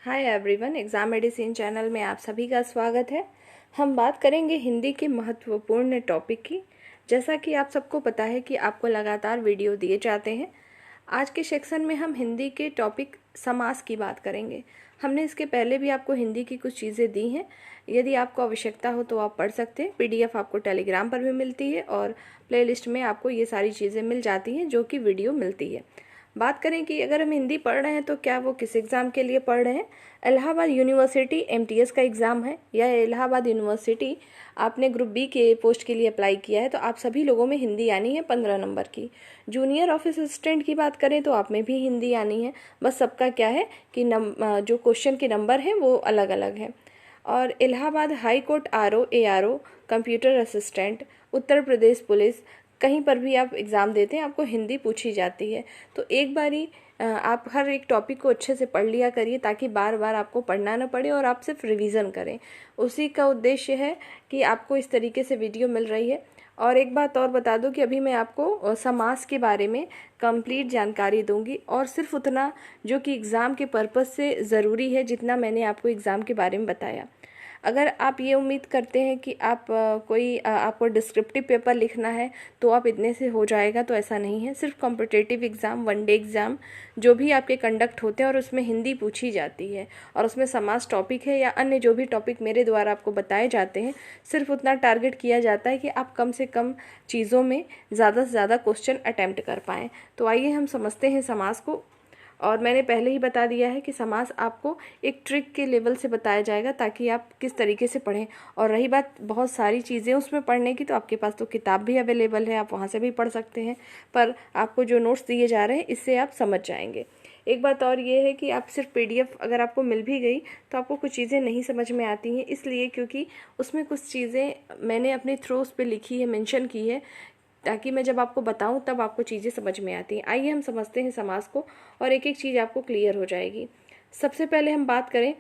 Hi everyone, exam medicine channel में आप सभी का स्वागत है। हम बात करेंगे हिंदी के महत्वपूर्ण टॉपिक की। जैसा कि आप सबको पता है कि आपको लगातार वीडियो दिए जाते हैं। आज के सेक्शन में हम हिंदी के टॉपिक समास की बात करेंगे। हमने इसके पहले भी आपको हिंदी की कुछ चीज़ें दी हैं। यदि आपको आवश्यकता हो तो आप पढ़ सकते हैं। पीडीएफ आपको टेलीग्राम पर भी मिलती है और प्लेलिस्ट में आपको ये सारी चीज़ें मिल जाती हैं जो कि वीडियो मिलती है। बात करें कि अगर हम हिंदी पढ़ रहे हैं तो क्या वो किस एग्ज़ाम के लिए पढ़ रहे हैं। इलाहाबाद यूनिवर्सिटी एमटीएस का एग्ज़ाम है या इलाहाबाद यूनिवर्सिटी आपने ग्रुप बी के पोस्ट के लिए अप्लाई किया है तो आप सभी लोगों में हिंदी आनी है 15 नंबर की। जूनियर ऑफिस असिस्टेंट की बात करें तो आप में भी हिंदी आनी है। बस सबका क्या है कि जो क्वेश्चन के नंबर हैं वो अलग अलग हैं। और Allahabad high court RO ARO computer assistant Uttar Pradesh police कहीं पर भी आप एग्ज़ाम देते हैं आपको हिंदी पूछी जाती है। तो एक बारी आप हर एक टॉपिक को अच्छे से पढ़ लिया करिए ताकि बार बार आपको पढ़ना ना पड़े और आप सिर्फ रिवीजन करें। उसी का उद्देश्य है कि आपको इस तरीके से वीडियो मिल रही है। और एक बात और बता दूं कि अभी मैं आपको समास के बारे में कंप्लीट जानकारी दूंगी और सिर्फ उतना जो कि एग्ज़ाम के पर्पज़ से ज़रूरी है जितना मैंने आपको एग्ज़ाम के बारे में बताया। अगर आप ये उम्मीद करते हैं कि आपको डिस्क्रिप्टिव पेपर लिखना है तो आप इतने से हो जाएगा, तो ऐसा नहीं है। सिर्फ कॉम्पिटिटिव एग्ज़ाम, वनडे एग्ज़ाम जो भी आपके कंडक्ट होते हैं और उसमें हिंदी पूछी जाती है और उसमें समास टॉपिक है या अन्य जो भी टॉपिक मेरे द्वारा आपको बताए जाते हैं, सिर्फ उतना टारगेट किया जाता है कि आप कम से कम चीज़ों में ज़्यादा से ज़्यादा क्वेश्चन अटैम्प्ट कर पाएँ। तो आइए हम समझते हैं समास को। और मैंने पहले ही बता दिया है कि समास आपको एक ट्रिक के लेवल से बताया जाएगा ताकि आप किस तरीके से पढ़ें। और रही बात बहुत सारी चीज़ें उसमें पढ़ने की, तो आपके पास तो किताब भी अवेलेबल है, आप वहाँ से भी पढ़ सकते हैं। पर आपको जो नोट्स दिए जा रहे हैं इससे आप समझ जाएंगे। एक बात और ये है कि आप सिर्फ पीडीएफ अगर आपको मिल भी गई तो आपको कुछ चीज़ें नहीं समझ में आती हैं, इसलिए क्योंकि उसमें कुछ चीज़ें मैंने अपने थ्रोस पे लिखी है, मेंशन की है, ताकि मैं जब आपको बताऊं तब आपको चीज़ें समझ में आती हैं। आइए हम समझते हैं समास को और एक एक चीज़ आपको क्लियर हो जाएगी। सबसे पहले हम बात करें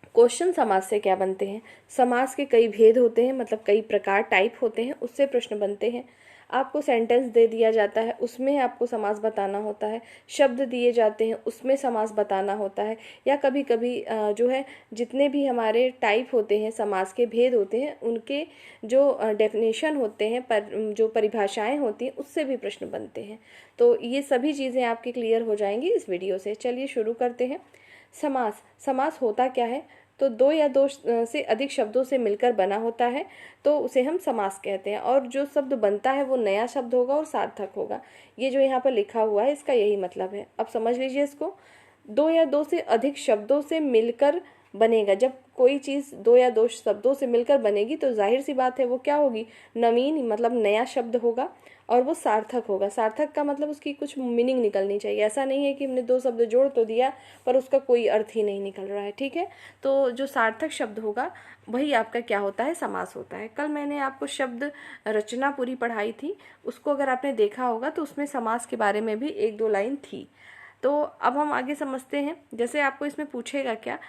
क्वेश्चन समास से क्या बनते हैं। समास के कई भेद होते हैं, मतलब कई प्रकार टाइप होते हैं, उससे प्रश्न बनते हैं। आपको सेंटेंस दे दिया जाता है, उसमें आपको समास बताना होता है। शब्द दिए जाते हैं, उसमें समास बताना होता है। या कभी कभी जो है जितने भी हमारे टाइप होते हैं, समास के भेद होते हैं, उनके जो डेफिनेशन होते हैं, जो परिभाषाएं होती हैं, उससे भी प्रश्न बनते हैं। तो ये सभी चीज़ें आपकी क्लियर हो जाएंगी इस वीडियो से। चलिए शुरू करते हैं। समास समास होता क्या है? तो दो या दो से अधिक शब्दों से मिलकर बना होता है तो उसे हम समास कहते हैं। और जो शब्द बनता है वो नया शब्द होगा और सार्थक होगा। ये जो यहाँ पर लिखा हुआ है इसका यही मतलब है। अब समझ लीजिए इसको। दो या दो से अधिक शब्दों से मिलकर बनेगा। जब कोई चीज़ दो या दो शब्दों से मिलकर बनेगी तो जाहिर सी बात है वो क्या होगी, नवीन, मतलब नया शब्द होगा और वो सार्थक होगा। सार्थक का मतलब उसकी कुछ मीनिंग निकलनी चाहिए। ऐसा नहीं है कि हमने दो शब्द जोड़ तो दिया पर उसका कोई अर्थ ही नहीं निकल रहा है। ठीक है, तो जो सार्थक शब्द होगा वही आपका क्या होता है, समास होता है। कल मैंने आपको शब्द रचना पूरी पढ़ाई थी, उसको अगर आपने देखा होगा तो उसमें समास के बारे में भी एक दो लाइन थी। तो अब हम आगे समझते हैं। जैसे आपको इसमें पूछेगा क्या,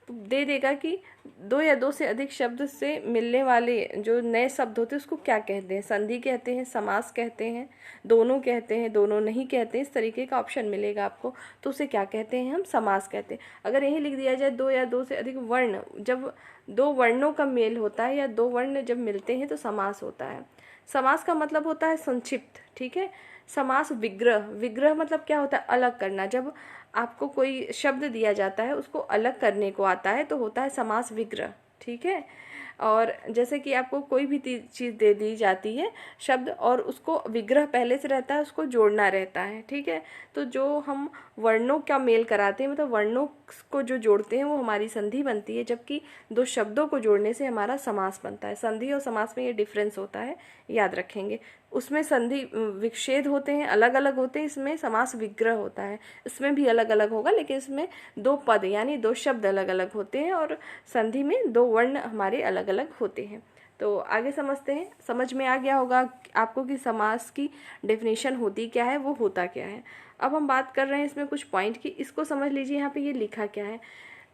तो दे देगा कि दो या दो से अधिक शब्द से मिलने वाले जो नए शब्द होते हैं उसको क्या कहते हैं। संधि कहते हैं, समास कहते हैं, दोनों कहते हैं, दोनों नहीं कहते हैं, इस तरीके का ऑप्शन मिलेगा आपको। तो उसे क्या कहते हैं, हम समास कहते हैं। अगर यही लिख दिया जाए दो या दो से अधिक वर्ण, जब दो वर्णों का मेल होता है या दो वर्ण जब मिलते हैं तो समास होता है। समास का मतलब होता है संक्षिप्त। ठीक है। समास विग्रह, विग्रह मतलब क्या होता है, अलग करना। जब आपको कोई शब्द दिया जाता है उसको अलग करने को आता है तो होता है समास विग्रह। ठीक है। और जैसे कि आपको कोई भी चीज़ दे दी जाती है शब्द और उसको विग्रह पहले से रहता है, उसको जोड़ना रहता है। ठीक है। तो जो हम वर्णों का मेल कराते हैं, मतलब वर्णों को जो जोड़ते हैं वो हमारी संधि बनती है, जबकि दो शब्दों को जोड़ने से हमारा समास बनता है। संधि और समास में ये डिफरेंस होता है, याद रखेंगे। उसमें संधि विच्छेद होते हैं, अलग अलग होते हैं, इसमें समास विग्रह होता है। इसमें भी अलग अलग होगा लेकिन इसमें दो पद यानी दो शब्द अलग अलग होते हैं और संधि में दो वर्ण हमारे अलग अलग होते हैं। तो आगे समझते हैं। समझ में आ गया होगा आपको कि समास की डेफिनेशन होती क्या है, वो होता क्या है। अब हम बात कर रहे हैं इसमें कुछ पॉइंट की, इसको समझ लीजिए यहाँ पे ये लिखा क्या है।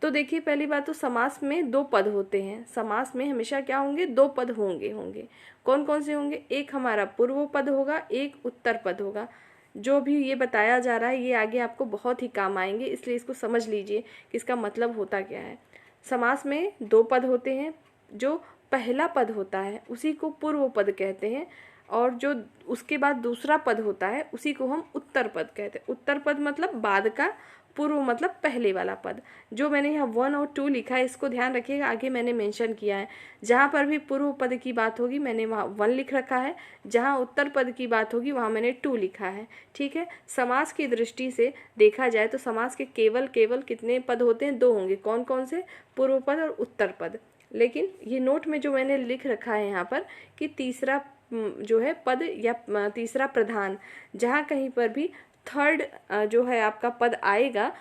तो देखिए, पहली बात तो समास में दो पद होते हैं। समास में हमेशा क्या होंगे, दो पद होंगे। कौन कौन से होंगे, एक हमारा पूर्व पद होगा, एक उत्तर पद होगा। जो भी ये बताया जा रहा है ये आगे आपको बहुत ही काम आएंगे, इसलिए इसको समझ लीजिए कि इसका मतलब होता क्या है। समास में दो पद होते हैं, जो पहला पद होता है उसी को पूर्व पद कहते हैं, और जो उसके बाद दूसरा पद होता है उसी को हम उत्तर पद कहते हैं। उत्तर पद मतलब बाद का, पूर्व मतलब पहले वाला पद। जो मैंने यहाँ 1 और 2 लिखा है इसको ध्यान रखिएगा, आगे मैंने मेंशन किया है। जहाँ पर भी पूर्व पद की बात होगी मैंने वहाँ 1 लिख रखा है, जहाँ उत्तर पद की बात होगी वहाँ मैंने 2 लिखा है। ठीक है, समास की दृष्टि से देखा जाए तो समास के केवल कितने पद होते हैं? 2 होंगे। कौन कौन से? पूर्व पद और उत्तर पद। लेकिन ये नोट में जो मैंने लिख रखा है यहाँ पर कि तीसरा जो है पद या तीसरा प्रधान, जहाँ कहीं पर भी थर्ड जो है आपका पद आएगा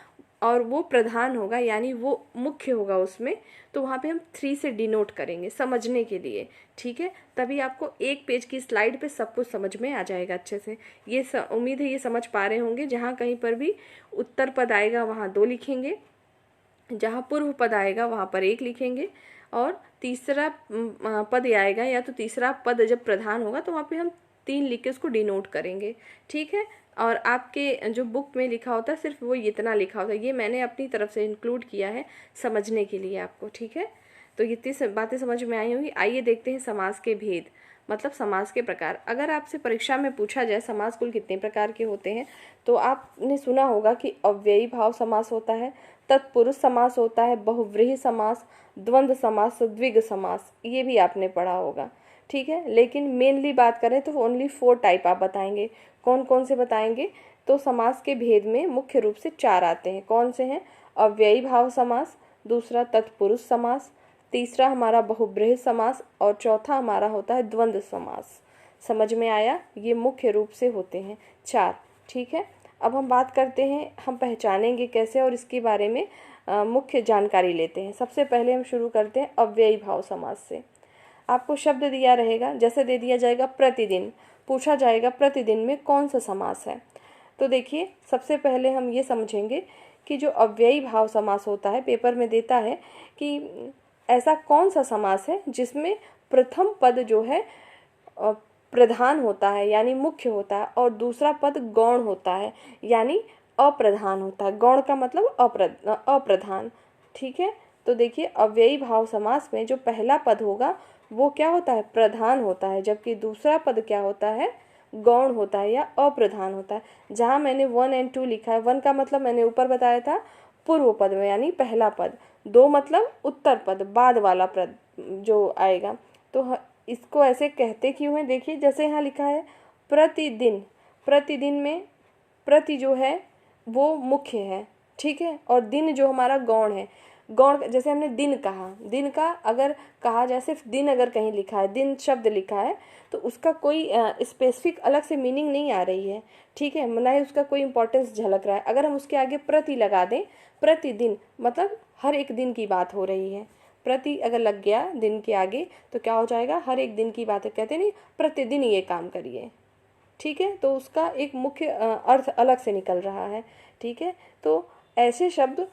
और वो प्रधान होगा यानी वो मुख्य होगा उसमें, तो वहाँ पे हम 3 से डिनोट करेंगे समझने के लिए। ठीक है, तभी आपको एक पेज की स्लाइड पे सब कुछ समझ में आ जाएगा अच्छे से। ये उम्मीद है ये समझ पा रहे होंगे। जहाँ कहीं पर भी उत्तर पद आएगा वहाँ 2 लिखेंगे, जहाँ पूर्व पद आएगा वहाँ पर 1 लिखेंगे, और तीसरा पद आएगा या तो तीसरा पद जब प्रधान होगा तो वहाँ पे हम 3 लिख के उसको डिनोट करेंगे। ठीक है, और आपके जो बुक में लिखा होता है सिर्फ वो इतना लिखा होता है, ये मैंने अपनी तरफ से इंक्लूड किया है समझने के लिए आपको। ठीक है, तो ये 30 बातें समझ में आई होंगी। आइए देखते हैं समास के भेद, मतलब समास के प्रकार। अगर आपसे परीक्षा में पूछा जाए समास कुल कितने प्रकार के होते हैं, तो आपने सुना होगा कि अव्ययी भाव समास होता है, तत्पुरुष समास होता है, बहुव्रीहि समास, द्वंद्व समास, द्विग समास, ये भी आपने पढ़ा होगा। ठीक है, लेकिन मेनली बात करें तो ओनली 4 टाइप आप बताएंगे। कौन कौन से बताएंगे? तो समास के भेद में मुख्य रूप से 4 आते हैं। कौन से हैं? अव्ययी भाव समास, दूसरा तत्पुरुष समास, तीसरा हमारा बहुब्रीहि समास, और चौथा हमारा होता है द्वंद्व समास। समझ में आया? ये मुख्य रूप से होते हैं 4। ठीक है, अब हम बात करते हैं हम पहचानेंगे कैसे, और इसके बारे में मुख्य जानकारी लेते हैं। सबसे पहले हम शुरू करते हैं अव्ययी भाव समास से। आपको शब्द दिया रहेगा, जैसे दे दिया जाएगा प्रतिदिन, पूछा जाएगा प्रतिदिन में कौन सा समास है। तो देखिए, सबसे पहले हम ये समझेंगे कि जो अव्ययी भाव समास होता है, पेपर में देता है कि ऐसा कौन सा समास है जिसमें प्रथम पद जो है प्रधान होता है यानी मुख्य होता है, और दूसरा पद गौण होता है यानी अप्रधान होता है। गौण का मतलब अप्रधान। ठीक है, तो देखिए अव्ययी भाव समास में जो पहला पद होगा वो क्या होता है? प्रधान होता है, जबकि दूसरा पद क्या होता है? गौण होता है या अप्रधान होता है। जहाँ मैंने 1 और 2 लिखा है, 1 का मतलब मैंने ऊपर बताया था पूर्व पद में यानी पहला पद, 2 मतलब उत्तर पद बाद वाला पद जो आएगा। तो इसको ऐसे कहते क्यों हैं? देखिए जैसे यहाँ लिखा है प्रतिदिन, प्रतिदिन में प्रति जो है वो मुख्य है। ठीक है, और दिन जो हमारा गौण है। गौण जैसे हमने दिन कहा, दिन का अगर कहा जाए सिर्फ दिन अगर कहीं लिखा है, दिन शब्द लिखा है, तो उसका कोई स्पेसिफिक अलग से मीनिंग नहीं आ रही है। ठीक है, ना ही उसका कोई इंपॉर्टेंस झलक रहा है। अगर हम उसके आगे प्रति लगा दें, प्रतिदिन मतलब हर एक दिन की बात हो रही है। प्रति अगर लग गया दिन के आगे तो क्या हो जाएगा? हर एक दिन की बात है। कहते नहीं प्रतिदिन ये काम करिए। ठीक है, तो उसका एक मुख्य अर्थ अलग से निकल रहा है। ठीक है, तो ऐसे शब्द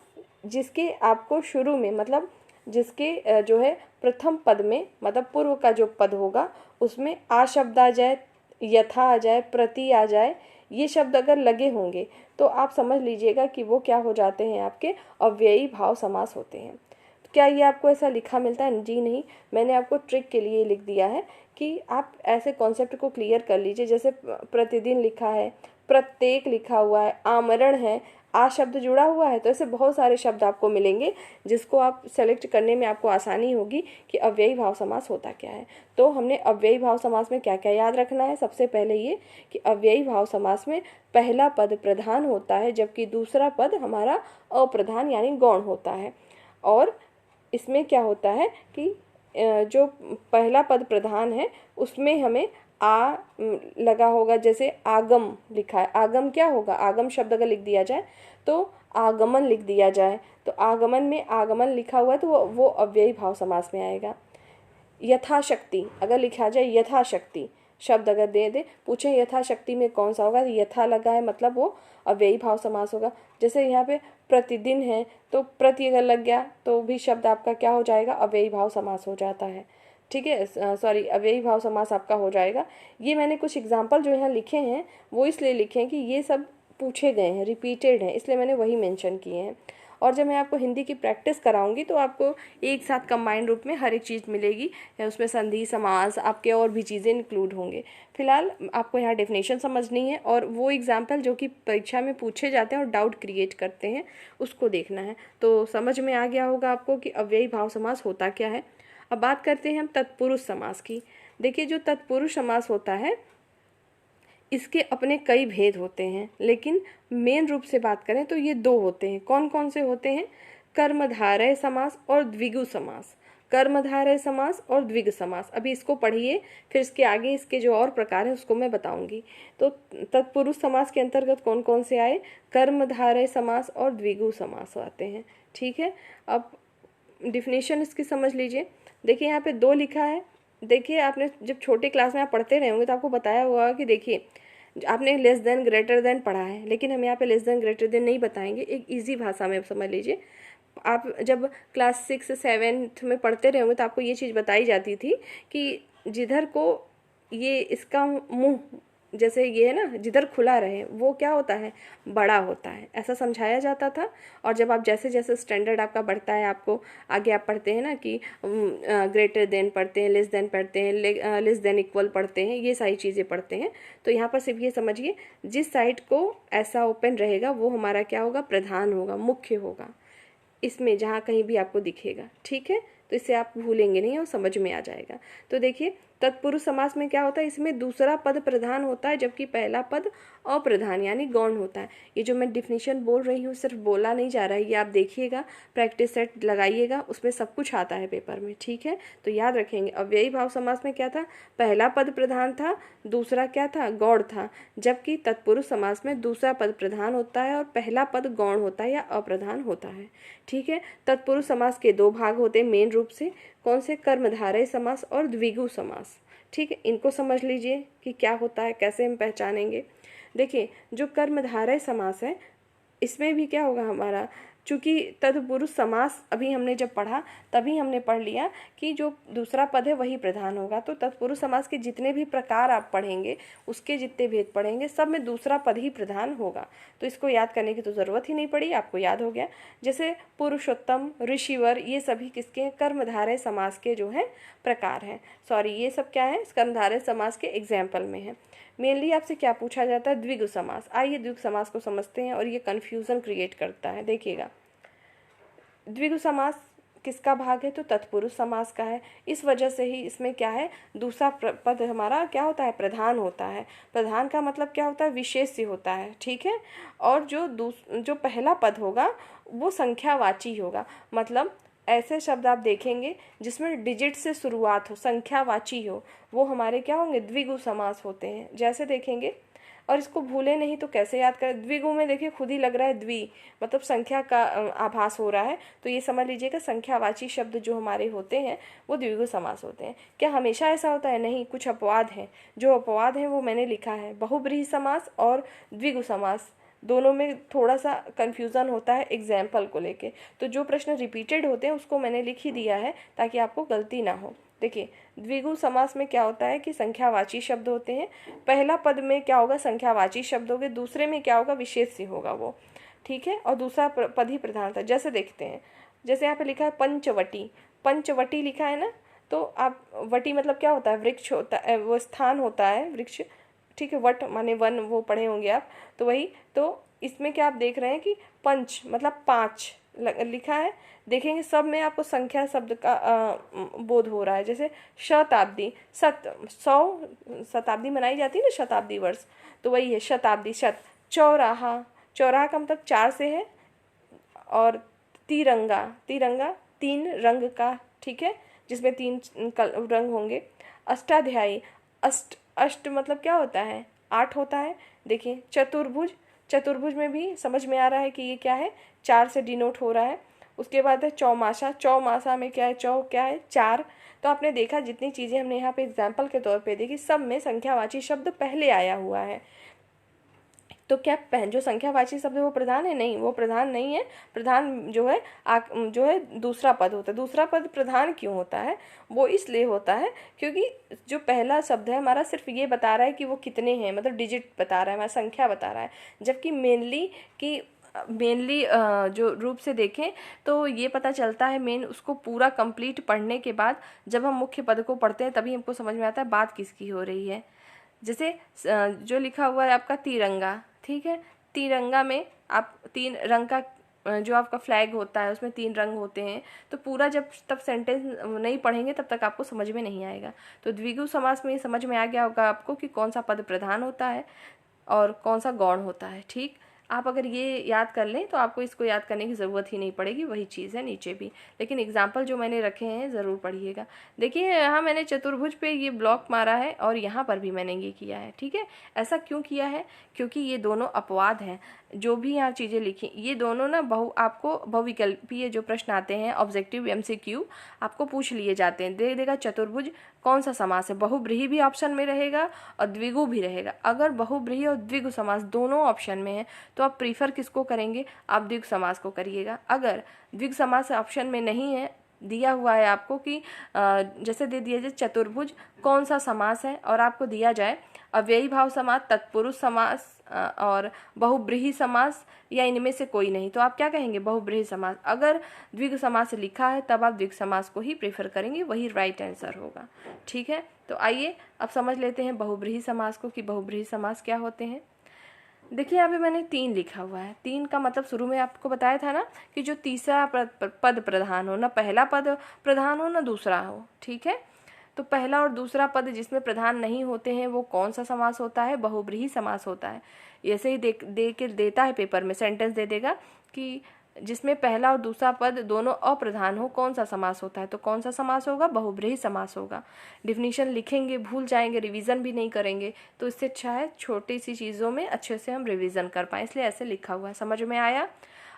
जिसके आपको शुरू में मतलब जिसके जो है प्रथम पद में मतलब पूर्व का जो पद होगा उसमें आ शब्द आ जाए, यथा आ जाए, प्रति आ जाए, ये शब्द अगर लगे होंगे तो आप समझ लीजिएगा कि वो क्या हो जाते हैं? आपके अव्ययी भाव समास होते हैं। तो क्या ये आपको ऐसा लिखा मिलता है? जी नहीं, मैंने आपको ट्रिक के लिए लिख दिया है कि आप ऐसे कॉन्सेप्ट को क्लियर कर लीजिए। जैसे प्रतिदिन लिखा है, प्रत्येक लिखा हुआ है, आमरण है, आ शब्द जुड़ा हुआ है, तो ऐसे बहुत सारे शब्द आपको मिलेंगे जिसको आप सेलेक्ट करने में आपको आसानी होगी कि अव्ययी भाव समास होता क्या है। तो हमने अव्ययी भाव समास में क्या क्या याद रखना है? सबसे पहले ये कि अव्ययी भाव समास में पहला पद प्रधान होता है, जबकि दूसरा पद हमारा अप्रधान यानी गौण होता है। और इसमें क्या होता है कि जो पहला पद प्रधान है उसमें हमें आ लगा होगा। जैसे आगम लिखा है, आगम क्या होगा? आगम शब्द अगर लिख दिया जाए तो आगमन लिख दिया जाए, तो आगमन में आगमन लिखा हुआ है तो वो अव्ययी भाव समास में आएगा। यथाशक्ति अगर लिखा जाए, यथाशक्ति शब्द अगर दे दे, पूछे यथाशक्ति में कौन सा होगा? यथा लगा है मतलब वो अव्ययी भाव समास होगा। जैसे यहाँ पे प्रतिदिन है तो प्रति अगर लग गया तो भी शब्द आपका क्या हो जाएगा? अव्ययी भाव समास हो जाता है। ठीक है, सॉरी, अव्ययी भाव समास आपका हो जाएगा। ये मैंने कुछ एग्जाम्पल जो यहाँ लिखे हैं वो इसलिए लिखे हैं कि ये सब पूछे गए हैं, रिपीटेड हैं, इसलिए मैंने वही मेंशन किए हैं। और जब मैं आपको हिंदी की प्रैक्टिस कराऊंगी तो आपको एक साथ कंबाइंड रूप में हर एक चीज़ मिलेगी, या उसमें संधि समास आपके और भी चीज़ें इंक्लूड होंगे। फिलहाल आपको यहाँ डेफिनेशन समझनी है और वो एग्जाम्पल जो कि परीक्षा में पूछे जाते हैं और डाउट क्रिएट करते हैं उसको देखना है। तो समझ में आ गया होगा आपको कि अव्ययी भाव समास होता क्या है। अब बात करते हैं हम तत्पुरुष समास की। देखिए, जो तत्पुरुष समास होता है इसके अपने कई भेद होते हैं, लेकिन मेन रूप से बात करें तो ये दो होते हैं। कौन कौन से होते हैं? कर्मधारय समास और द्विगु समास। कर्मधारय समास और द्विगु समास, अभी इसको पढ़िए, फिर इसके आगे इसके जो और प्रकार हैं उसको मैं बताऊंगी। तो तत्पुरुष समास के अंतर्गत कौन कौन से आए? कर्मधारय समास और द्विगु समास आते हैं। ठीक है, अब डिफिनेशन इसकी समझ लीजिए। देखिए यहाँ पे दो लिखा है। देखिए, आपने जब छोटे क्लास में आप पढ़ते रहे होंगे तो आपको बताया होगा कि देखिए आपने लेस देन ग्रेटर देन पढ़ा है, लेकिन हम यहाँ पे लेस देन ग्रेटर देन नहीं बताएंगे, एक इजी भाषा में समझ लीजिए। आप जब क्लास 6-7 में पढ़ते रहे होंगे तो आपको ये चीज़ बताई जाती थी कि जिधर को ये इसका मुंह, जैसे ये है ना, जिधर खुला रहे वो क्या होता है? बड़ा होता है, ऐसा समझाया जाता था। और जब आप जैसे जैसे स्टैंडर्ड आपका बढ़ता है, आपको आगे आप पढ़ते हैं ना कि ग्रेटर देन पढ़ते हैं, लेस देन पढ़ते हैं, लेस देन इक्वल पढ़ते हैं, ये सारी चीज़ें पढ़ते हैं। तो यहाँ पर सिर्फ ये समझिए, जिस साइड को ऐसा ओपन रहेगा वो हमारा क्या होगा? प्रधान होगा, मुख्य होगा, इसमें जहाँ कहीं भी आपको दिखेगा। ठीक है, तो इससे आप भूलेंगे नहीं और समझ में आ जाएगा। तो देखिए, तत्पुरुष समास में क्या होता है? इसमें दूसरा पद प्रधान होता है जबकि पहला पद अप्रधान यानी गौण होता है। ये जो मैं डिफिनीशन बोल रही हूँ सिर्फ बोला नहीं जा रहा है, ये आप देखिएगा, प्रैक्टिस सेट लगाइएगा, उसमें सब कुछ आता है पेपर में। ठीक है, तो याद रखेंगे। अव्ययी भाव समास में क्या था? पहला पद प्रधान था, दूसरा क्या था? गौण था। जबकि तत्पुरुष समास में दूसरा पद प्रधान होता है और पहला पद गौण होता है या अप्रधान होता है। ठीक है, तत्पुरुष समास के दो भाग होते हैं मेन रूप से। कौन से? कर्मधारय समास और द्विगु समास। ठीक है, इनको समझ लीजिए कि क्या होता है, कैसे हम पहचानेंगे। देखिए, जो कर्मधारय समास है इसमें भी क्या होगा हमारा, चूंकि तत्पुरुष समास अभी हमने जब पढ़ा तभी हमने पढ़ लिया कि जो दूसरा पद है वही प्रधान होगा। तो तत्पुरुष समास के जितने भी प्रकार आप पढ़ेंगे, उसके जितने भेद पढ़ेंगे, सब में दूसरा पद ही प्रधान होगा। तो इसको याद करने की तो ज़रूरत ही नहीं पड़ी, आपको याद हो गया। जैसे पुरुषोत्तम, ऋषिवर, ये सभी किसके हैं? कर्मधारय समास के जो है प्रकार हैं। सॉरी, ये सब क्या है? कर्मधारय समास के एग्जाम्पल में है। मेनली आपसे क्या पूछा जाता है? द्विगु समास। आइए द्विगु समास को समझते हैं, और ये कन्फ्यूज़न क्रिएट करता है। देखिएगा, द्विगु समास किसका भाग है? तो तत्पुरुष समास का है। इस वजह से ही इसमें क्या है? दूसरा पद हमारा क्या होता है? प्रधान होता है। प्रधान का मतलब क्या होता है? विशेष्य होता है। ठीक है, और जो पहला पद होगा वो संख्यावाची होगा। मतलब ऐसे शब्द आप देखेंगे जिसमें डिजिट से शुरुआत हो, संख्यावाची हो, वो हमारे क्या होंगे? द्विगु समास होते हैं। जैसे देखेंगे, और इसको भूले नहीं तो कैसे याद करें? द्विगु में देखिए खुद ही लग रहा है द्वि, मतलब संख्या का आभास हो रहा है, तो ये समझ लीजिएगा संख्यावाची शब्द जो हमारे होते हैं वो द्विगु समास होते हैं। क्या हमेशा ऐसा होता है? नहीं, कुछ अपवाद हैं। जो अपवाद हैं वो मैंने लिखा है। बहुब्रीहि समास और द्विगु समास दोनों में थोड़ा सा कन्फ्यूज़न होता है एग्जाम्पल को लेके, तो जो प्रश्न रिपीटेड होते हैं उसको मैंने लिख ही दिया है ताकि आपको गलती ना हो। देखिए, द्विगु समास में क्या होता है कि संख्यावाची शब्द होते हैं। पहला पद में क्या होगा? संख्यावाची शब्द होंगे, दूसरे में क्या होगा? विशेष्य होगा वो। ठीक है, और दूसरा पद ही प्रधान था। जैसे देखते हैं, जैसे यहाँ पे लिखा है पंचवटी, पंचवटी लिखा है ना, तो आप, वटी मतलब क्या होता है? वृक्ष होता है, वो स्थान होता है, वृक्ष। ठीक है, वट माने वन, वो पढ़े होंगे आप, तो वही। तो इसमें क्या आप देख रहे हैं कि पंच मतलब 5 लिखा है। देखेंगे सब में आपको संख्या शब्द का बोध हो रहा है। जैसे शताब्दी, 100 शताब्दी मनाई जाती है ना, शताब्दी वर्ष, तो वही है शताब्दी, शत। चौराहा, चौराहा का मतलब 4 से है। और तिरंगा, तिरंगा 3 रंग का, ठीक है, जिसमें 3 रंग होंगे। अष्टाध्यायी, अष्ट मतलब क्या होता है? 8 होता है। देखिए, चतुर्भुज, चतुर्भुज में भी समझ में आ रहा है कि ये क्या है? 4 से डिनोट हो रहा है। उसके बाद है चौमासा, चौमासा में क्या है? चौ क्या है? 4। तो आपने देखा जितनी चीज़ें हमने यहाँ पे एग्जाम्पल के तौर पे देखी, सब में संख्यावाची शब्द पहले आया हुआ है। तो क्या जो संख्यावाची शब्द है वो प्रधान है? नहीं, वो प्रधान नहीं है। प्रधान जो है दूसरा पद होता है। दूसरा पद प्रधान क्यों होता है? वो इसलिए होता है क्योंकि जो पहला शब्द है हमारा सिर्फ ये बता रहा है कि वो कितने हैं, मतलब डिजिट बता रहा है, हमारा संख्या बता रहा है। जबकि मेनली जो रूप से देखें तो ये पता चलता है, मेन उसको पूरा कंप्लीट पढ़ने के बाद जब हम मुख्य पद को पढ़ते हैं तभी हमको समझ में आता है बात किसकी हो रही है। जैसे जो लिखा हुआ है आपका तिरंगा, ठीक है, तिरंगा में आप 3 रंग का जो आपका फ्लैग होता है उसमें 3 रंग होते हैं। तो पूरा जब तक सेंटेंस नहीं पढ़ेंगे तब तक आपको समझ में नहीं आएगा। तो द्विगु समास में ये समझ में आ गया होगा आपको कि कौन सा पद प्रधान होता है और कौन सा गौण होता है। ठीक, आप अगर ये याद कर लें तो आपको इसको याद करने की ज़रूरत ही नहीं पड़ेगी, वही चीज़ है नीचे भी। लेकिन एग्जाम्पल जो मैंने रखे हैं ज़रूर पढ़िएगा। देखिए यहाँ मैंने चतुर्भुज पे ये ब्लॉक मारा है और यहाँ पर भी मैंने ये किया है। ठीक है, ऐसा क्यों किया है? क्योंकि ये दोनों अपवाद हैं। जो भी यहाँ चीज़ें लिखी ये दोनों ना आपको बहुविकल्पीय जो प्रश्न आते हैं, ऑब्जेक्टिव MCQ आपको पूछ लिए जाते हैं। दे देगा चतुर्भुज कौन सा समास है, बहुब्रीहि भी ऑप्शन में रहेगा और द्विगु भी रहेगा। अगर बहुब्रीहि और द्विगु समास दोनों ऑप्शन में है तो आप प्रीफर किसको करेंगे? आप द्विगु समास को करिएगा। अगर द्विगु समास ऑप्शन में नहीं है, दिया हुआ है आपको कि जैसे दे दिया जाए चतुर्भुज कौन सा समास है और आपको दिया जाए अव्ययी भाव समास, तत्पुरुष समास और बहुब्रीहि समास या इनमें से कोई नहीं, तो आप क्या कहेंगे? बहुब्रीहि समास। अगर द्विगु समास लिखा है तब आप द्विगु समास को ही प्रेफर करेंगे, वही राइट आंसर होगा। ठीक है, तो आइए अब समझ लेते हैं बहुब्रीहि समास को कि बहुब्रीहि समास क्या होते हैं। देखिए यहाँ पे मैंने 3 लिखा हुआ है। 3 का मतलब शुरू में आपको बताया था ना कि जो तीसरा पद प्रधान हो, ना पहला पद प्रधान हो ना दूसरा हो। ठीक है, तो पहला और दूसरा पद जिसमें प्रधान नहीं होते हैं वो कौन सा समास होता है? बहुब्रीहि समास होता है। ऐसे ही दे के देता है पेपर में, सेंटेंस दे देगा कि जिसमें पहला और दूसरा पद दोनों अप्रधान हो कौन सा समास होता है? तो कौन सा समास होगा? बहुब्रीहि समास होगा। डिफिनीशन लिखेंगे, भूल जाएंगे, रिवीजन भी नहीं करेंगे, तो इससे अच्छा है छोटी सी चीज़ों में अच्छे से हम रिवीजन कर पाएँ, इसलिए ऐसे लिखा हुआ है। समझ में आया?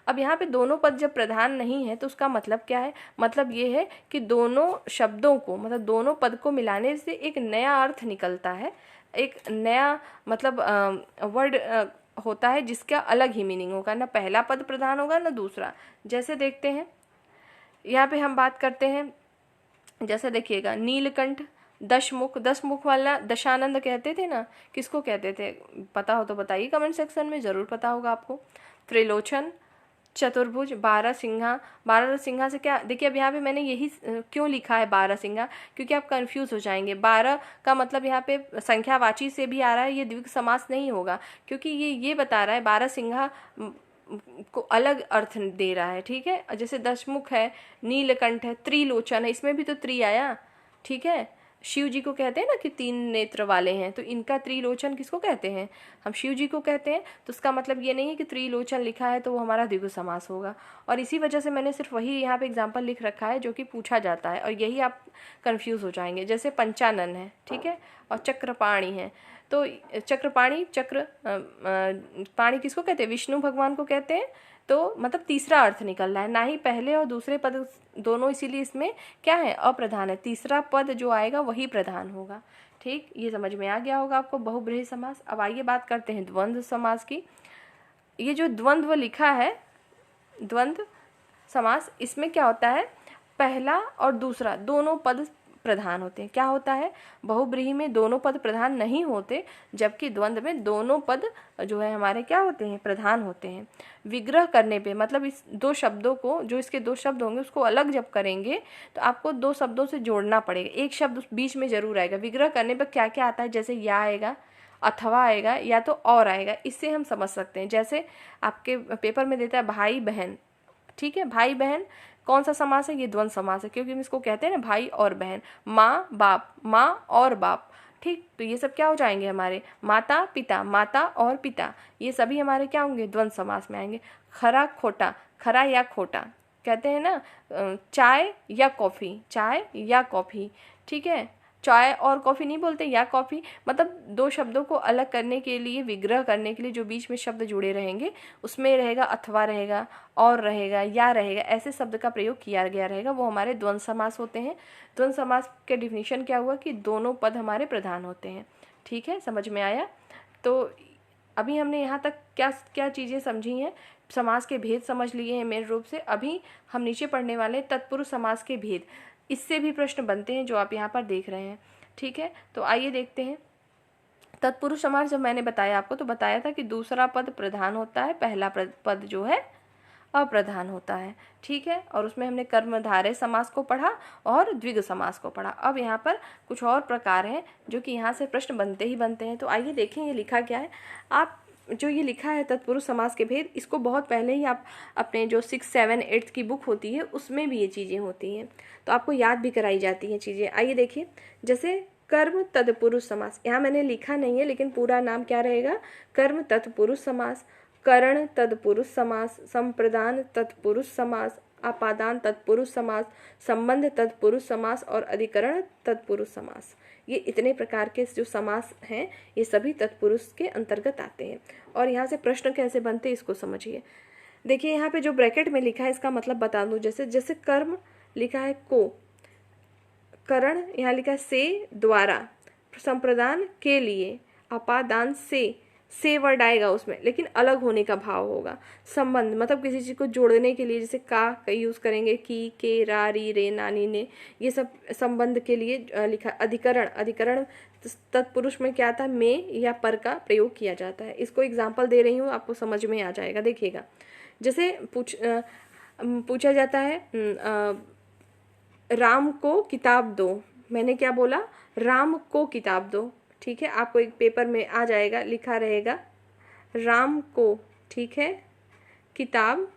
अब यहाँ पे दोनों पद जब प्रधान नहीं है तो उसका मतलब क्या है? मतलब ये है कि दोनों शब्दों को, मतलब दोनों पद को मिलाने से एक नया अर्थ निकलता है, एक नया मतलब वर्ड होता है जिसका अलग ही मीनिंग होगा, ना पहला पद प्रधान होगा ना दूसरा। जैसे देखते हैं यहाँ पे हम बात करते हैं, जैसे देखिएगा नीलकंठ, दशमुख वाला दशानंद कहते थे ना, किसको कहते थे? पता हो तो बताइए कमेंट सेक्शन में, ज़रूर पता होगा आपको। त्रिलोचन, चतुर्भुज, बारहसिंहा से क्या? देखिए अब यहाँ पे मैंने यही क्यों लिखा है बारहसिंहा, क्योंकि आप कंफ्यूज हो जाएंगे। 12 का मतलब यहाँ पे संख्यावाची से भी आ रहा है, ये द्विगु समास नहीं होगा, क्योंकि ये बता रहा है बारहसिंहा को अलग अर्थ दे रहा है। ठीक है, जैसे दशमुख है, नीलकंठ है, त्रिलोचन है, इसमें भी तो त्रि आया। ठीक है, शिव जी को कहते हैं ना कि 3 नेत्र वाले हैं, तो इनका त्रिलोचन किसको कहते हैं? हम शिव जी को कहते हैं। तो उसका मतलब ये नहीं है कि त्रिलोचन लिखा है तो वो हमारा द्विगु समास होगा। और इसी वजह से मैंने सिर्फ वही यहाँ पे एग्जाम्पल लिख रखा है जो कि पूछा जाता है, और यही आप कंफ्यूज हो जाएंगे। जैसे पंचानन है, ठीक है, और चक्रपाणी है, तो चक्रपाणी पाणी किसको कहते हैं? विष्णु भगवान को कहते हैं। तो मतलब तीसरा अर्थ निकल रहा है, ना ही पहले और दूसरे पद दोनों, इसीलिए इसमें क्या है? अप्रधान है। तीसरा पद जो आएगा वही प्रधान होगा। ठीक, ये समझ में आ गया होगा आपको बहुब्रीहि समास। अब आइए बात करते हैं द्वंद्व समास की। ये जो द्वंद्व लिखा है, द्वंद्व समास, इसमें क्या होता है? पहला और दूसरा दोनों पद प्रधान होते हैं। क्या होता है? बहुब्रीहि में दोनों पद प्रधान नहीं होते, जबकि द्वंद्व में दोनों पद जो है हमारे क्या होते हैं? प्रधान होते हैं। विग्रह करने पे मतलब इस 2 शब्दों को, जो इसके 2 शब्द होंगे उसको अलग जब करेंगे तो आपको 2 शब्दों से जोड़ना पड़ेगा, एक शब्द बीच में जरूर आएगा। विग्रह करने पर क्या क्या आता है? जैसे या आएगा, अथवा आएगा, या तो और आएगा। इससे हम समझ सकते हैं। जैसे आपके पेपर में देता है भाई बहन, ठीक है, भाई बहन कौन सा समास है? ये द्वंद्व समास है, क्योंकि हम इसको कहते हैं ना भाई और बहन। माँ बाप, माँ और बाप, ठीक, तो ये सब क्या हो जाएंगे हमारे? माता पिता, माता और पिता, ये सभी हमारे क्या होंगे? द्वंद्व समास में आएंगे। खरा खोटा, खरा या खोटा, कहते हैं ना चाय या कॉफ़ी, चाय या कॉफ़ी, ठीक है, चाय और कॉफ़ी नहीं बोलते, या कॉफ़ी। मतलब 2 शब्दों को अलग करने के लिए, विग्रह करने के लिए जो बीच में शब्द जुड़े रहेंगे उसमें रहेगा अथवा रहेगा, और रहेगा, या रहेगा, ऐसे शब्द का प्रयोग किया गया रहेगा, वो हमारे द्वंद्व समास होते हैं। द्वंद्व समास के डिफिनीशन क्या हुआ कि दोनों पद हमारे प्रधान होते हैं। ठीक है, समझ में आया? तो अभी हमने यहाँ तक क्या क्या चीज़ें समझी हैं, समास के भेद समझ लिए हैं मेन रूप से। अभी हम नीचे पढ़ने वाले तत्पुरुष समास के भेद, इससे भी प्रश्न बनते हैं जो आप यहाँ पर देख रहे हैं। ठीक है, तो आइए देखते हैं। तत्पुरुष समास जब मैंने बताया आपको तो बताया था कि दूसरा पद प्रधान होता है, पहला पद जो है अप्रधान होता है। ठीक है, और उसमें हमने कर्मधारय समास को पढ़ा और द्विग समास को पढ़ा। अब यहाँ पर कुछ और प्रकार हैं जो कि यहाँ से प्रश्न बनते ही बनते हैं। तो आइए देखें ये लिखा क्या है। आप जो ये लिखा है तत्पुरुष समास के भेद, इसको बहुत पहले ही आप अपने जो 6, 7, 8 की बुक होती है उसमें भी ये चीज़ें होती हैं, तो आपको याद भी कराई जाती हैं चीज़ें। आइए देखिए, जैसे कर्म तत्पुरुष समास, यहाँ मैंने लिखा नहीं है लेकिन पूरा नाम क्या रहेगा, कर्म तत्पुरुष समास, करण तत्पुरुष समास, संप्रदान तत्पुरुष समास, आपादान तत्पुरुष समास, संबंध तत्पुरुष समास और अधिकरण तत्पुरुष समास। ये इतने प्रकार के जो समास हैं ये सभी तत्पुरुष के अंतर्गत आते हैं। और यहाँ से प्रश्न कैसे बनते हैं इसको समझिए। देखिए यहाँ पे जो ब्रैकेट में लिखा है इसका मतलब बता दूं। जैसे जैसे कर्म लिखा है को, करण यहाँ लिखा है से द्वारा, संप्रदान के लिए, अपादान से वर्ड आएगा उसमें लेकिन अलग होने का भाव होगा। संबंध मतलब किसी चीज़ को जोड़ने के लिए, जैसे का यूज़ करेंगे, की, के, रा, री, रे, नानी, ने, ये सब संबंध के लिए लिखा। अधिकरण, अधिकरण तत्पुरुष में क्या था, में या पर का प्रयोग किया जाता है। इसको एग्जाम्पल दे रही हूँ, आपको समझ में आ जाएगा। देखिएगा, जैसे पूछा जाता है राम को किताब दो, मैंने क्या बोला, राम को किताब दो। ठीक है, आपको एक पेपर में आ जाएगा, लिखा रहेगा राम को, ठीक है, किताब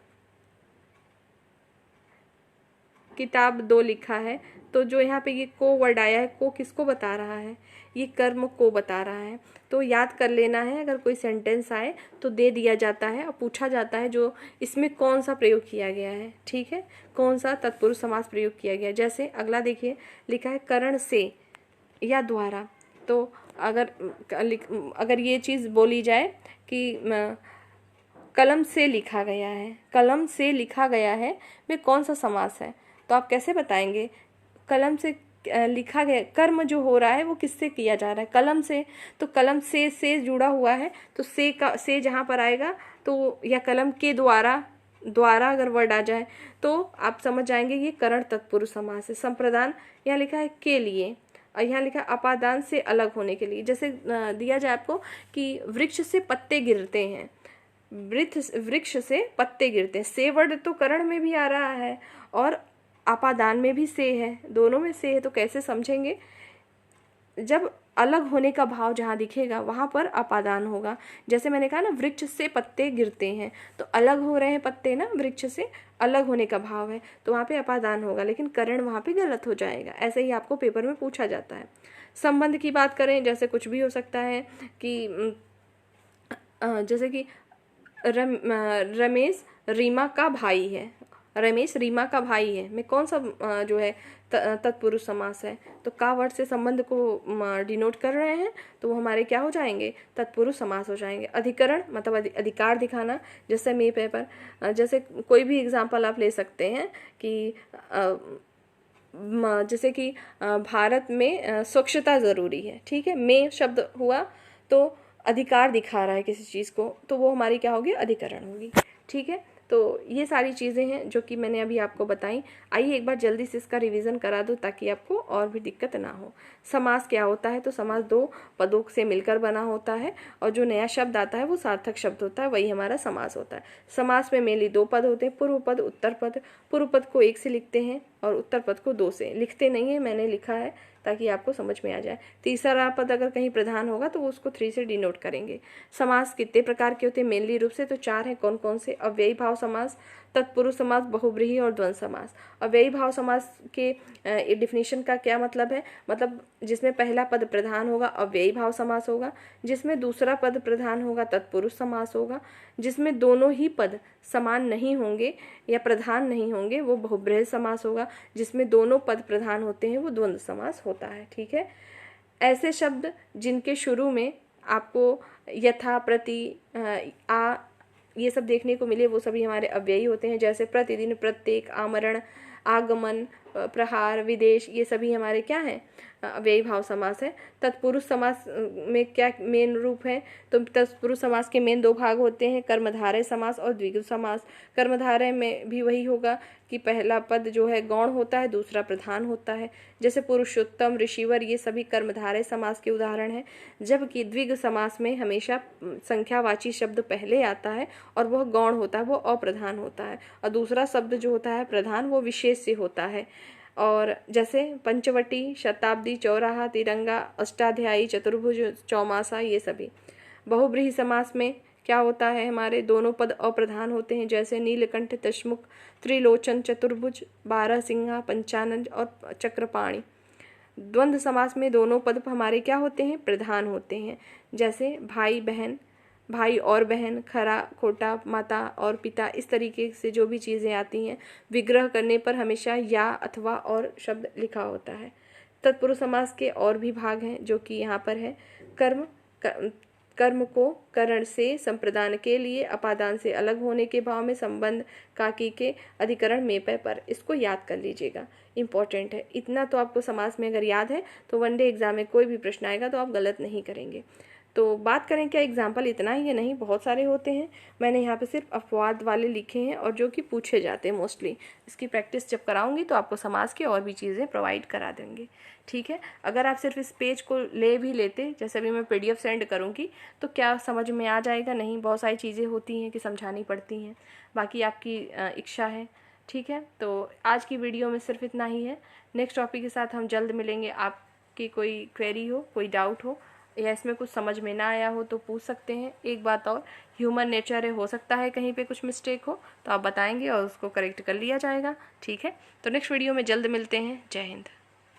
दो लिखा है। तो जो यहाँ पे ये को वर्ड आया है, को किसको बता रहा है, ये कर्म को बता रहा है। तो याद कर लेना है, अगर कोई सेंटेंस आए तो दे दिया जाता है और पूछा जाता है जो इसमें कौन सा प्रयोग किया गया है। ठीक है, कौन सा तत्पुरुष समास प्रयोग किया गया। जैसे अगला देखिए, लिखा है करण से या द्वारा। तो अगर ये चीज़ बोली जाए कि कलम से लिखा गया है, कलम से लिखा गया है में कौन सा समास है, तो आप कैसे बताएंगे। कलम से लिखा गया, कर्म जो हो रहा है वो किससे किया जा रहा है, कलम से। तो कलम से जुड़ा हुआ है, तो से जहाँ पर आएगा तो, या कलम के द्वारा अगर वर्ड आ जाए तो आप समझ जाएंगे ये करण तत्पुरुष समास है। संप्रदान यहाँ लिखा है के लिए, और यहाँ लिखा अपादान से अलग होने के लिए। जैसे दिया जाए आपको कि वृक्ष से पत्ते गिरते हैं, वृक्ष से पत्ते गिरते हैं, से वर्ड तो करण में भी आ रहा है और अपादान में भी से है, दोनों में से है। तो कैसे समझेंगे, जब अलग होने का भाव जहाँ दिखेगा वहाँ पर अपादान होगा। जैसे मैंने कहा ना, वृक्ष से पत्ते गिरते हैं, तो अलग हो रहे हैं पत्ते ना, वृक्ष से अलग होने का भाव है, तो वहाँ पे अपादान होगा, लेकिन करण वहाँ पे गलत हो जाएगा। ऐसे ही आपको पेपर में पूछा जाता है। संबंध की बात करें, जैसे कुछ भी हो सकता है कि जैसे कि रमेश रीमा का भाई है, रमेश रीमा का भाई है में कौन सा जो है तत्पुरुष समास है, तो का वर्ड से संबंध को डिनोट कर रहे हैं, तो वो हमारे क्या हो जाएंगे, तत्पुरुष समास हो जाएंगे। अधिकरण मतलब अधिकार दिखाना। जैसे मे पेपर, जैसे कोई भी एग्जांपल आप ले सकते हैं कि जैसे कि भारत में स्वच्छता ज़रूरी है। ठीक है, में शब्द हुआ तो अधिकार दिखा रहा है किसी चीज़ को, तो वो हमारी क्या होगी, अधिकरण होगी। ठीक है, तो ये सारी चीज़ें हैं जो कि मैंने अभी आपको बताई। आइए एक बार जल्दी से इसका रिवीजन करा दूँ ताकि आपको और भी दिक्कत ना हो। समास क्या होता है, तो समास दो पदों से मिलकर बना होता है और जो नया शब्द आता है वो सार्थक शब्द होता है, वही हमारा समास होता है। समास में मेनली दो पद होते हैं, पूर्व पद, उत्तर पद। पूर्व पद को 1 से लिखते हैं और उत्तर पद को 2 से। लिखते नहीं है, मैंने लिखा है ताकि आपको समझ में आ जाए। तीसरा पद अगर कहीं प्रधान होगा तो वो उसको 3 से डिनोट करेंगे। समास कितने प्रकार के होते हैं मेनली रूप से, तो 4 हैं। कौन कौन से, अव्ययी भाव समास, तत्पुरुष समास, बहुब्रीहि और द्वंद्व समास। अव्ययी भाव समास के डिफिनीशन का क्या मतलब है, मतलब जिसमें पहला पद प्रधान होगा अव्ययी भाव समास होगा, जिसमें दूसरा पद प्रधान होगा तत्पुरुष समास होगा, जिसमें दोनों ही पद समान नहीं होंगे या प्रधान नहीं होंगे वो बहुब्रीहि समास होगा, जिसमें दोनों पद प्रधान होते हैं वो द्वंद्व समास होता है। ठीक है, ऐसे शब्द जिनके शुरू में आपको यथा, प्रति, आ ये सब देखने को मिले वो सभी हमारे अव्ययी होते हैं। जैसे प्रतिदिन, प्रत्येक, आमरण, आगमन, प्रहार, विदेश, ये सभी हमारे क्या हैं, अव्ययी भाव समास है। तत्पुरुष समास में क्या मेन रूप है, तो तत्पुरुष समास के मेन 2 भाग होते हैं, कर्मधारय समास और द्विगु समास। कर्मधारय में भी वही होगा कि पहला पद जो है गौण होता है, दूसरा प्रधान होता है, जैसे पुरुषोत्तम, ऋषिवर, ये सभी कर्मधारय समास के उदाहरण हैं। जबकि द्विगु समास में हमेशा संख्यावाची शब्द पहले आता है और वह गौण होता है, वो अप्रधान होता है, और दूसरा शब्द जो होता है प्रधान, वो विशेष से होता है। और जैसे पंचवटी, शताब्दी, चौराहा, तिरंगा, अष्टाध्यायी, चतुर्भुज, चौमासा, ये सभी। बहुब्रीहि समास में क्या होता है, हमारे दोनों पद अप्रधान होते हैं, जैसे नीलकंठ, दशमुख, त्रिलोचन, चतुर्भुज, बारहसिंहा, पंचानन और चक्रपाणि। द्वंद्व समास में दोनों पद हमारे क्या होते हैं, प्रधान होते हैं, जैसे भाई बहन, भाई और बहन, खरा खोटा, माता और पिता, इस तरीके से जो भी चीज़ें आती हैं, विग्रह करने पर हमेशा या अथवा और शब्द लिखा होता है। तत्पुरुष समास के और भी भाग हैं जो कि यहाँ पर है। कर्म को करण से संप्रदान के लिए अपादान से अलग होने के भाव में संबंध काकी के अधिकरण में पे पर, इसको याद कर लीजिएगा, इंपॉर्टेंट है। इतना तो आपको समास में अगर याद है तो वनडे एग्जाम में कोई भी प्रश्न आएगा तो आप गलत नहीं करेंगे। तो बात करें क्या एग्जाम्पल इतना ही है, नहीं, बहुत सारे होते हैं। मैंने यहाँ पे सिर्फ अपवाद वाले लिखे हैं और जो कि पूछे जाते हैं मोस्टली। इसकी प्रैक्टिस जब कराऊंगी तो आपको समाज की और भी चीज़ें प्रोवाइड करा देंगे, ठीक है। अगर आप सिर्फ इस पेज को ले भी लेते, जैसे अभी मैं PDF सेंड करूँगी, तो क्या समझ में आ जाएगा, नहीं, बहुत सारी चीज़ें होती हैं कि समझानी पड़ती हैं, बाकी आपकी इच्छा है, ठीक है। तो आज की वीडियो में सिर्फ इतना ही है। नेक्स्ट टॉपिक के साथ हम जल्द मिलेंगे। आपकी कोई क्वेरी हो, कोई डाउट हो या इसमें कुछ समझ में ना आया हो तो पूछ सकते हैं। एक बात और, ह्यूमन नेचर है, हो सकता है कहीं पे कुछ मिस्टेक हो तो आप बताएंगे और उसको करेक्ट कर लिया जाएगा, ठीक है। तो नेक्स्ट वीडियो में जल्द मिलते हैं। जय हिंद।